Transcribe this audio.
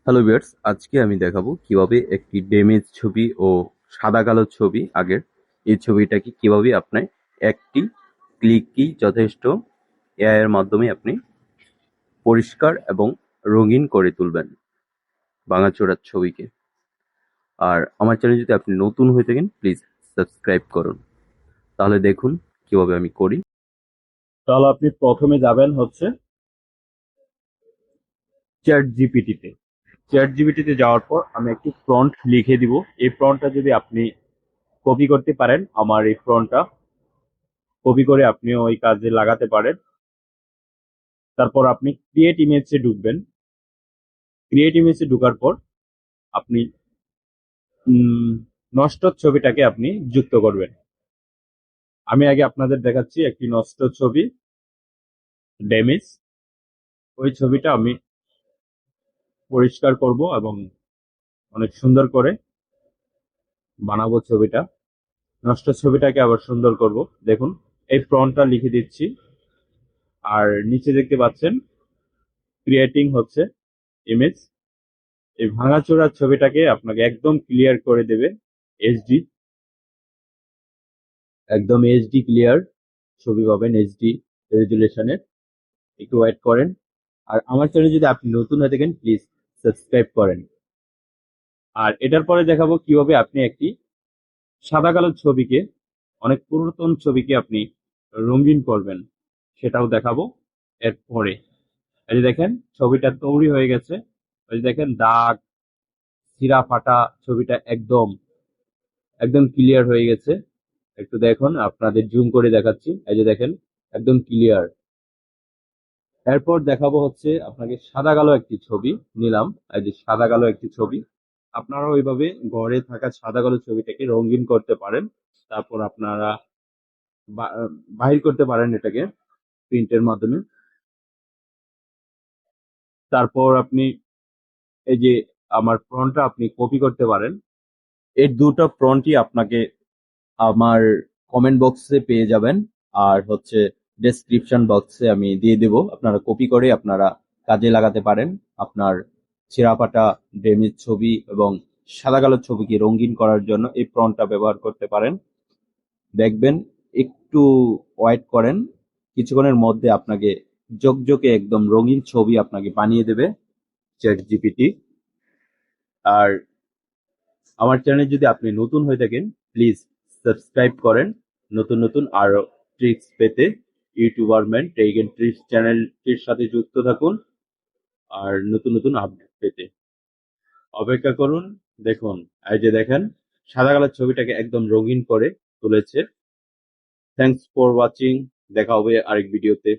Hello viewers, আজকে আমি দেখাবো কিভাবে একটি ড্যামেজ ছবি ও সাদা কালো ছবি আগের এই ছবিটাকে কিভাবে আপনি একটি ক্লিকই যথেষ্ট এআই এর মাধ্যমে আপনি পরিষ্কার এবং রঙিন করে তুলবেন ভাঙাচোরা ছবিকে। আর আমার চ্যানেল যদি আপনি নতুন হয়ে থাকেন প্লিজ সাবস্ক্রাইব করুন। তাহলে দেখুন কিভাবে আমি করি। তাহলে আপনি প্রথমে যাবেন হচ্ছে চ্যাট জিপিটিতে। চ্যাট জিপিটিতে যাওয়ার পর আমি একটি প্রম্পট লিখে দিব। এই প্রম্পটটা যদি আপনি কপি করতে পারেন, আমার এই প্রম্পটটা কপি করে আপনিও ওই কাজে লাগাতে পারেন। তারপর আপনি ক্রিয়েট ইমেজে ঢুকবেন। ক্রিয়েট ইমেজে ঢোকার পর আপনি নষ্ট ছবিটাকে আপনি যুক্ত করবেন। আমি আগে আপনাদের দেখাচ্ছি একটি নষ্ট ছবি, ড্যামেজ। ওই ছবিটা আমি পরিষ্কার করব এবং অনেক সুন্দর করে বানাবো ছবিটা। নষ্ট ছবিটাকে আবার সুন্দর করব। দেখুন, এই প্রম্পটটা লিখে দিচ্ছি, আর নিচে দেখতে পাচ্ছেন ক্রিয়েটিং হচ্ছে ইমেজ। এই ভাঙাচোরা ছবিটাকে আপনাকে একদম ক্লিয়ার করে দেবে। এইচডি, একদম এইচডি ক্লিয়ার ছবি পাবেন, এইচডি রেজুলেশনের। একটু ওয়েট করেন। আর আমার চ্যানেল যদি আপনি নতুন হয়ে থাকেন প্লিজ সাবস্ক্রাইব করেন। আর এটার পরে দেখাবো কিভাবে আপনি একটি সাদা কালো ছবিকে, অনেক পুরাতন ছবিকে আপনি রঙিন করবেন, সেটাও দেখাবো এরপরে। এই যে দেখেন ছবিটা তৈরি হয়ে গেছে। ওই যে দেখেন দাগ, ছিঁড়া ফাটা, ছবিটা একদম একদম ক্লিয়ার হয়ে গেছে। একটু দেখুন, আপনাদের জুম করে দেখাচ্ছি। এই যে দেখেন একদম ক্লিয়ার। এরপর দেখাবো হচ্ছে আপনাকে সাদা কালো একটি ছবি নিলাম। এই যে সাদা কালো একটি ছবি, আপনারা ওইভাবে ঘরে থাকা সাদা কালো ছবিটাকে রঙিন করতে পারেন। তারপর আপনারা বা- বাহির করতে পারেন এটাকে প্রিন্টের মাধ্যমে। তারপর আপনি এই যে আমার ফ্রন্টটা আপনি কপি করতে পারেন। এই দুটো ফ্রন্টই আপনাকে আমার কমেন্ট বক্সে পেয়ে যাবেন, আর হচ্ছে ডেসক্রিপশন বক্সে আমি দিয়ে দেব। আপনারা কপি করে আপনারা কাজে লাগাতে পারেন। আপনার ছেঁড়াফাটা ড্যামেজ ছবি এবং সাদা কালো ছবিকে রঙিন করার জন্য এই প্রম্পটটা ব্যবহার করতে পারেন। দেখবেন, একটু ওয়েট করেন, কিছুক্ষণের মধ্যে আপনাকে ঝকঝকে একদম রঙিন ছবি আপনাকে বানিয়ে দেবে চ্যাট জিপিটি। আর আমার চ্যানেল যদি আপনি নতুন হয়ে থাকেন প্লিজ সাবস্ক্রাইব করেন। নতুন নতুন আরো ট্রিক্স পেতে ইউটিউবারম্যান টেক এন্ড ট্রিক্স চ্যানেলটির সাথে যুক্ত থাকুন। আর নতুন নতুন আপডেট পেতে অপেক্ষা করুন। দেখুন, এই যে দেখেন সাদা কালার ছবিটাকে একদম রঙিন করে তুলেছে। Thanks for watching. দেখা হবে আরেক ভিডিওতে।